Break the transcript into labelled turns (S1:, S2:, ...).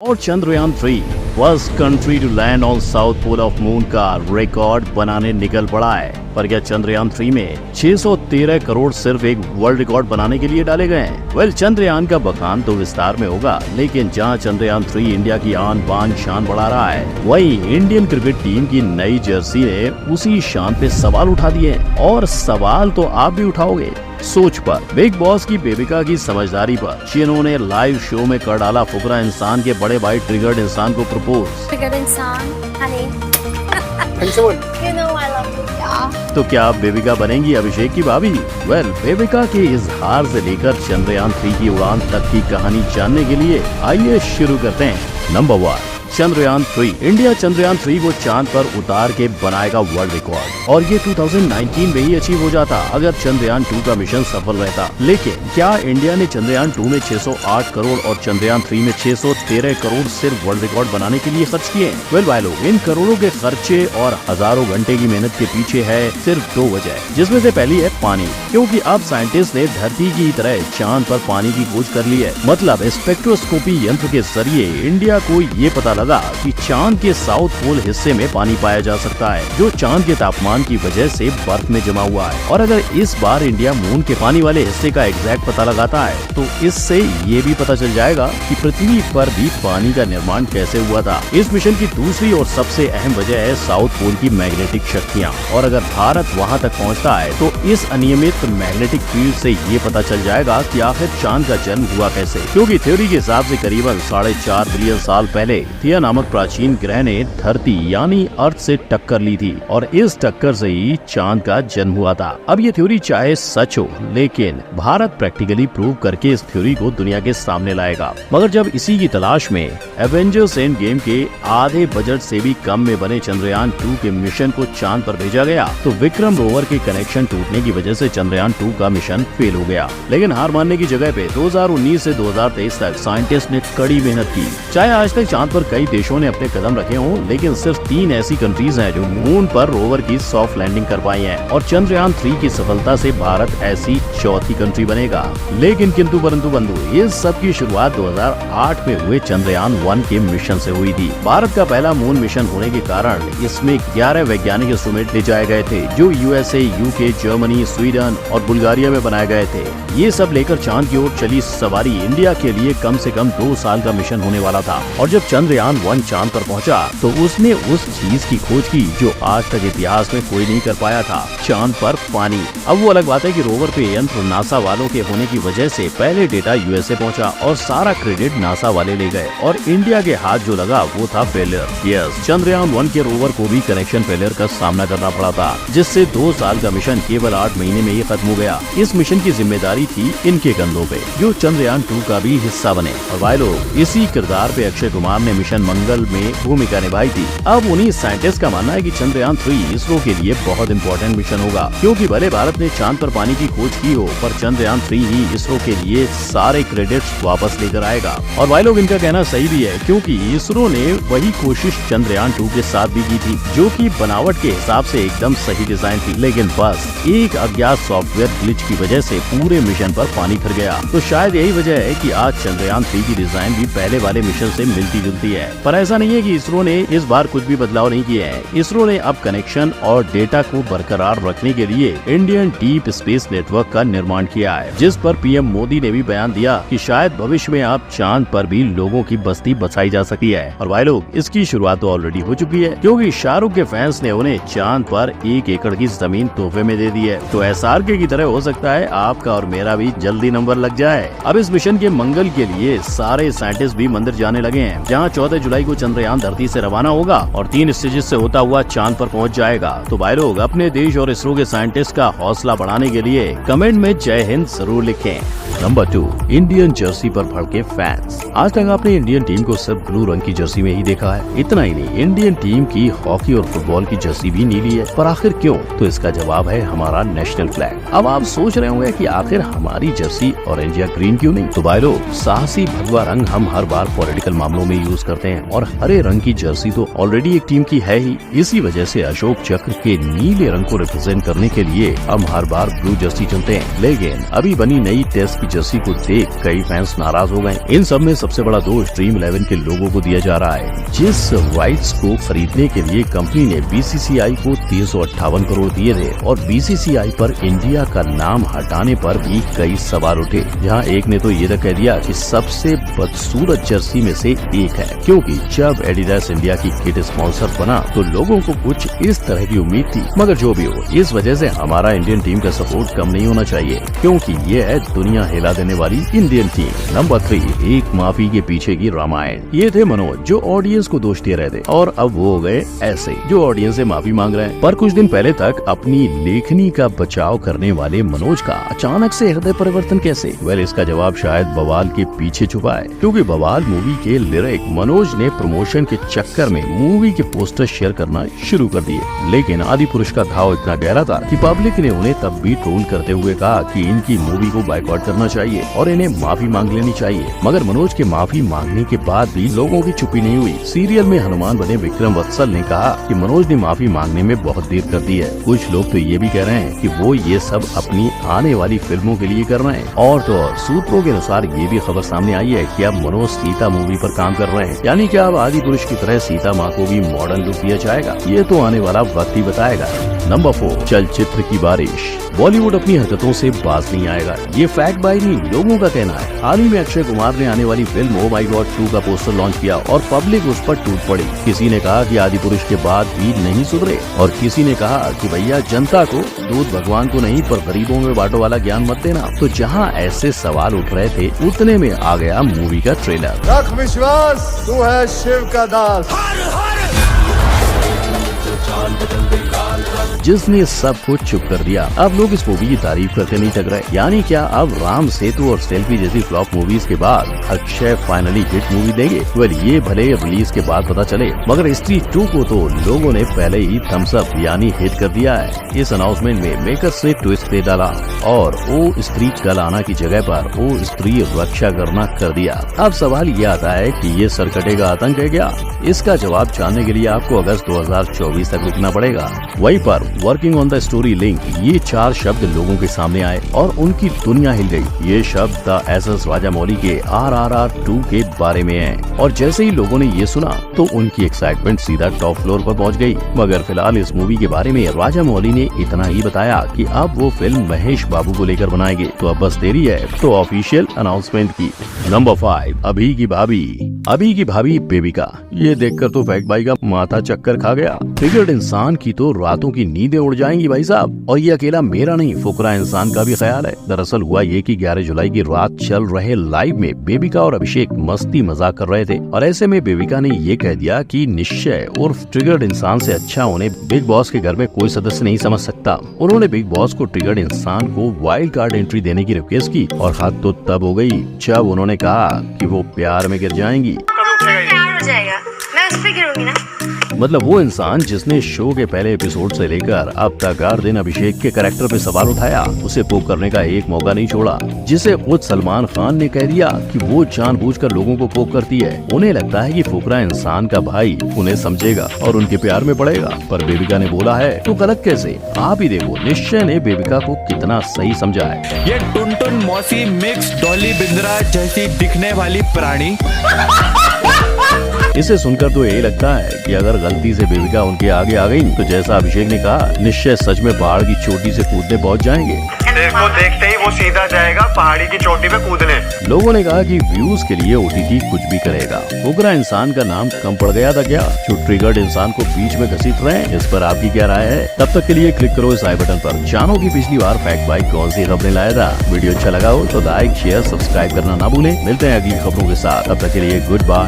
S1: और Chandrayaan 3 first country to land on south pole of moon का record बनाने निकल पड़ा है। पर क्या चंद्रयान 3 में 613 करोड़ सिर्फ एक वर्ल्ड रिकॉर्ड बनाने के लिए डाले गए हैं? वेल, चंद्रयान का बखान तो विस्तार में होगा, लेकिन जहां चंद्रयान 3 इंडिया की आन बान शान बढ़ा रहा है, वहीं इंडियन क्रिकेट टीम की नई जर्सी ने उसी शान पे सवाल उठा दिए हैं। और सवाल तो आप भी उठाओगे। सोच पर, बिग बॉस की बेबिका की समझदारी पर, जिन्होंने लाइव शो में कर डाला फुकरा इंसान के बड़े भाई ट्रिगर्ड इंसान को प्रपोज।
S2: ट्रिगर्ड इंसान, honey. You know I love you, yeah.
S1: तो क्या बेबिका बनेंगी अभिषेक की भाभी? वेल, बेबिका के इजहार से लेकर चंद्रयान 3 की उड़ान तक की कहानी जानने के लिए आइए शुरू करते हैं। नंबर 1, चंद्रयान 3। इंडिया चंद्रयान 3 को चांद पर उतार के बनाएगा वर्ल्ड रिकॉर्ड, और ये 2019 में ही अचीव हो जाता अगर चंद्रयान 2 का मिशन सफल रहता। लेकिन क्या इंडिया ने चंद्रयान 2 में 608 करोड़ और चंद्रयान 3 में 613 करोड़ सिर्फ वर्ल्ड रिकॉर्ड बनाने के लिए खर्च किए? वेल भाई लोग, इन करोड़ों के खर्चे और हजारों घंटे की मेहनत के पीछे है सिर्फ 2 वजह, जिसमें से पहली है पानी। क्योंकि अब साइंटिस्ट ने धरती की तरह चांद पर पानी की खोज कर ली है। मतलब स्पेक्ट्रोस्कोपी यंत्र के जरिए इंडिया को ये पता लगा कि चांद के साउथ पोल हिस्से में पानी पाया जा सकता है, जो चांद के तापमान की वजह से बर्फ में जमा हुआ है। और अगर इस बार इंडिया मून के पानी वाले हिस्से का एग्जैक्ट पता लगाता है, तो इससे ये भी पता चल जाएगा कि पृथ्वी पर भी पानी का निर्माण कैसे हुआ था। इस मिशन की दूसरी और सबसे अहम वजह है साउथ पोल की मैग्नेटिक शक्तियाँ। और अगर भारत वहाँ तक पहुँचता है, तो इस अनियमित मैग्नेटिक फील्ड से ये पता चल जाएगा कि आखिर चांद का जन्म हुआ कैसे। क्योंकि थ्योरी के हिसाब से करीबन 4.5 बिलियन साल पहले थिया नामक प्राचीन ग्रह ने धरती यानी अर्थ से टक्कर ली थी, और इस टक्कर से ही चांद का जन्म हुआ था। अब ये थ्योरी चाहे सच हो, लेकिन भारत प्रैक्टिकली प्रूव करके इस थ्योरी को दुनिया के सामने लाएगा। मगर जब इसी की तलाश में एवेंजर्स एंड गेम के आधे बजट से भी कम में बने चंद्रयान 2 के मिशन को चांद पर भेजा गया, तो विक्रम रोवर के कनेक्शन टूटने की वजह से चंद्रयान 2 का मिशन फेल हो गया। लेकिन हार मानने की जगह पे 2019 से 2023 तक साइंटिस्ट ने कड़ी मेहनत की। चाहे आज तक चांद पर कई देशों ने अपने कदम रखे हों, लेकिन सिर्फ 3 ऐसी कंट्रीज हैं जो मून पर रोवर की सॉफ्ट लैंडिंग कर पाई हैं, और चंद्रयान 3 की सफलता से भारत ऐसी चौथी कंट्री बनेगा। लेकिन किंतु परंतु बंधु, इस सब की शुरुआत 2008 में हुए चंद्रयान 1 के मिशन से हुई थी। भारत का पहला मून मिशन होने के कारण इसमें 11 वैज्ञानिक इंस्ट्रूमेंट ले जाए गए थे, जो USA, UK, जर्मनी, स्वीडन और बुल्गारिया में बनाए गए थे। ये सब लेकर चांद की ओर चली सवारी इंडिया के लिए कम से कम 2 साल का मिशन होने वाला था। और जब चंद्रयान 1 चांद पर पहुंचा, तो उसने उस चीज की खोज की जो आज तक इतिहास में कोई नहीं कर पाया था, चांद पर पानी। अब वो अलग बात है कि रोवर पे यंत्र नासा वालों के होने की वजह से पहले डेटा USA पहुंचा, और सारा क्रेडिट नासा वाले ले गए, और इंडिया के हाथ जो लगा वो था फेलियर। यस, चंद्रयान 1 के रोवर को भी कनेक्शन फेलियर का सामना करना पड़ा था, जिससे 2 साल का मिशन केवल 8 महीने में ही खत्म हो गया। इस मिशन की जिम्मेदारी थी इनके कंधों पे, जो चंद्रयान 2 का भी हिस्सा बने। और भाई लोग, इसी किरदार पे अक्षय कुमार ने मिशन मंगल में भूमिका निभाई थी। अब उन्हीं साइंटिस्ट का मानना है कि चंद्रयान 3 इसरो के लिए बहुत इंपॉर्टेंट मिशन होगा, क्योंकि भले भारत ने चांद पर पानी की खोज की हो, पर चंद्रयान 3 ही इसरो के लिए सारे क्रेडिट्स वापस लेकर आएगा। और भाई लोग, इनका कहना सही भी है, क्योंकि इसरो ने वही कोशिश चंद्रयान 2 के साथ भी की थी, जो कि बनावट के हिसाब से एकदम सही डिजाइन थी। लेकिन बस एक अज्ञात सॉफ्टवेयर ग्लिच की वजह से पूरे मिशन पर पानी फिर गया। तो शायद यही वजह है कि आज चंद्रयान 3 की डिजाइन भी पहले वाले मिशन से मिलती जुलती है। पर ऐसा नहीं है कि इसरो ने इस बार कुछ भी बदलाव नहीं किए हैं। इसरो ने अब कनेक्शन और डेटा को बरकरार रखने के लिए इंडियन डीप स्पेस नेटवर्क का निर्माण किया है, जिस पर PM मोदी ने भी बयान दिया कि शायद भविष्य में अब चांद पर भी लोगों की बस्ती बसाई जा सकती है। और भाई लोग, इसकी शुरुआत तो ऑलरेडी हो चुकी है, क्योंकि शाहरुख के फैंस ने उन्हें चांद पर 1 एकड़ की जमीन तोहफे में दे दी है। तो SRK की तरह हो सकता है आपका और मेरा भी जल्दी नंबर लग जाए। अब इस मिशन के मंगल के लिए सारे साइंटिस्ट भी मंदिर जाने लगे हैं, जहाँ 14 जुलाई को चंद्रयान धरती से रवाना होगा और 3 स्टेजेस से होता हुआ चांद पर पहुंच जाएगा। तो भाई लोग, अपने देश और इसरो के साइंटिस्ट का हौसला बढ़ाने के लिए कमेंट में जय हिंद जरूर लिखें। नंबर 2, इंडियन जर्सी पर भड़के फैंस। आज तक आपने इंडियन टीम को सिर्फ ब्लू रंग की जर्सी में ही देखा है। इतना ही नहीं, इंडियन टीम की हॉकी और फुटबॉल की जर्सी भी नीली है। पर आखिर क्यों? तो इसका जवाब है हमारा नेशनल फ्लैग। अब आप सोच रहे होंगे कि आखिर हमारी जर्सी ऑरेंज या ग्रीन क्यों नहीं? तो भाई लोग, साहसी भगवा रंग हम हर बार पॉलिटिकल मामलों में यूज करते जाते हैं और हरे रंग की जर्सी तो ऑलरेडी एक टीम की है ही। इसी वजह से अशोक चक्र के नीले रंग को रिप्रेजेंट करने के लिए हम हर बार ब्लू जर्सी चुनते हैं। लेकिन अभी बनी नई टेस्ट की जर्सी को देख कई फैंस नाराज हो गए। इन सब में सबसे बड़ा दोष ड्रीम 11 के लोगों को दिया जा रहा है। जिस राइट्स को खरीदने के लिए कंपनी ने बीसीसीआई को 358 करोड़ दिए थे और बीसीसीआई पर इंडिया का नाम हटाने पर भी कई सवाल उठे, जहां एक ने तो ये तक कह दिया कि सबसे बदसूरत जर्सी में से एक है, क्योंकि जब एडिडास इंडिया की किट स्पॉन्सर बना तो लोगों को कुछ इस तरह की उम्मीद थी। मगर जो भी हो, इस वजह से हमारा इंडियन टीम का सपोर्ट कम नहीं होना चाहिए, क्योंकि ये है दुनिया हिला देने वाली इंडियन टीम। नंबर 3, एक माफी के पीछे की रामायण। ये थे मनोज जो ऑडियंस को दोष दे रहे थे और अब वो हो गए ऐसे जो ऑडियंस से माफी मांग रहे हैं। पर कुछ दिन पहले तक अपनी लेखनी का बचाव करने वाले मनोज का अचानक से हृदय परिवर्तन कैसे? इसका जवाब शायद बवाल के पीछे छुपा है, क्योंकि बवाल मूवी के लिरिक मनोज ने प्रमोशन के चक्कर में मूवी के पोस्टर शेयर करना शुरू कर दिए। लेकिन आदि पुरुष का घाव इतना गहरा था कि पब्लिक ने उन्हें तब भी ट्रोल करते हुए कहा कि इनकी मूवी को बाइकआउट करना चाहिए और इन्हें माफी मांग लेनी चाहिए। मगर मनोज के माफी मांगने के बाद भी लोगों की चुप्पी नहीं हुई। सीरियल में हनुमान बने विक्रम वत्सल ने कहा कि मनोज ने माफी मांगने में बहुत देर कर दी है। कुछ लोग तो ये भी कह रहे हैं कि वो ये सब अपनी आने वाली फिल्मों के लिए कर रहे हैं। और तो और सूत्रों के अनुसार ये भी खबर सामने आई है कि अब मनोज सीता मूवी पर काम कर रहे हैं, यानी कि अब आदि पुरुष की तरह सीता माँ को भी मॉडर्न लुक दिया जाएगा। ये तो आने वाला वक्त ही बताएगा। नंबर 4, चलचित्र की बारिश। बॉलीवुड अपनी हरकतों से बाज नहीं आएगा, ये फैक्ट बाय नहीं लोगों का कहना है। हाल ही में अक्षय कुमार ने आने वाली फिल्म ओ माय गॉड 2 का पोस्टर लॉन्च किया और पब्लिक उस पर टूट पड़ी। किसी ने कहा कि आदि पुरुष के बाद भी नहीं सुधरे और किसी ने कहा कि भैया जनता को दूध भगवान को नहीं पर गरीबों में बांटो वाला ज्ञान मत देना। तो जहाँ ऐसे सवाल उठ रहे थे उतने में आ गया मूवी का ट्रेलर।
S3: रख विश्वास, तू है शिव का दास।
S1: जिसने सब कुछ चुप कर दिया। अब लोग इस मूवी की तारीफ करके नहीं थक रहे। यानी क्या अब राम सेतु और सेल्फी जैसी फ्लॉप मूवीज के बाद अक्षय फाइनली हिट मूवी देंगे? ये भले रिलीज के बाद पता चले, मगर स्त्री 2 को तो लोगों ने पहले ही थम्स अप यानी हिट कर दिया है। इस अनाउंसमेंट में मेकर्स ने ट्विस्ट दे डाला और ओ स्त्री कल आना की जगह पर ओ स्त्री रक्षा करना कर दिया। अब सवाल ये आता है कि ये सरकटे का आतंक है क्या? इसका जवाब जानने के लिए आपको अगस्त 2024 तक रुकना पड़ेगा। वहीं पर working on the story link, ये 4 शब्द लोगों के सामने आए और उनकी दुनिया हिल गई। ये शब्द द एसएस राजामौली के RRR 2 के बारे में है और जैसे ही लोगों ने ये सुना तो उनकी एक्साइटमेंट सीधा टॉप फ्लोर पर पहुंच गई। मगर फिलहाल इस मूवी के बारे में राजामौली ने इतना ही बताया कि अब वो फिल्म महेश बाबू को लेकर बनाएंगे। तो अब बस देरी है तो ऑफिशियल अनाउंसमेंट की। नंबर 5, अभी की भाभी बेबिका। ये देखकर तो फैक्ट भाई का माथा चक्कर खा गया। ट्रिगर्ड इंसान की तो रातों की नींदें उड़ जाएंगी भाई साहब। और ये अकेला मेरा नहीं, फुकरा इंसान का भी ख्याल है। दरअसल हुआ ये कि 11 जुलाई की रात चल रहे लाइव में बेबिका और अभिषेक मस्ती मजाक कर रहे थे और ऐसे में बेबिका ने ये कह दिया कि निश्चय उर्फ ट्रिगर्ड इंसान से अच्छा उन्हें बिग बॉस के घर में कोई सदस्य नहीं समझ सकता। उन्होंने बिग बॉस को ट्रिगर्ड इंसान को वाइल्ड कार्ड एंट्री देने की रिक्वेस्ट की और हद तो तब हो गई जब उन्होंने कहा कि वो प्यार में गिर जाएंगी।
S2: प्यार हो जाएगा, मैं उस पे गिरूंगी ना।
S1: मतलब वो इंसान जिसने शो के पहले एपिसोड से लेकर अब तक हर दिन अभिषेक के कैरेक्टर पे सवाल उठाया, उसे पोक करने का एक मौका नहीं छोड़ा, जिसे खुद सलमान खान ने कह दिया कि वो जानबूझकर लोगों को पोक करती है। उन्हें लगता है कि फुकरा इंसान का भाई उन्हें समझेगा और उनके प्यार में पड़ेगा, पर बेबिका ने बोला है तो गलत कैसे? आप ही देखो निश्चय ने बेबिका को कितना सही समझा है।
S4: ये टुनटुन मौसी मिक्स डॉली बिंद्रा जैसी दिखने वाली प्राणी।
S1: इसे सुनकर तो यही लगता है कि अगर गलती से बेबिका उनके आगे आ गई तो जैसा अभिषेक ने कहा, निश्चय सच में पहाड़ की चोटी से कूदने पहुंच जाएंगे।
S3: देखो देखते ही वो सीधा जाएगा पहाड़ी की चोटी पे कूदने।
S1: लोगों ने कहा कि व्यूज के लिए OTT कुछ भी करेगा। फुकरा इंसान का नाम कम पड़ गया था क्या, जो ट्रिगर्ड इंसान को बीच में घसीट रहे हैं? इस पर आपकी क्या राय है? तब तक के लिए क्लिक करो इस आई बटन पर। जानो की पिछली बार फैक्ट भाई कौन सी खबरें लाया था। वीडियो अच्छा लगा हो तो लाइक शेयर सब्सक्राइब करना ना भूलें। मिलते हैं अगली खबरों के साथ, तब तक के लिए गुड बाय।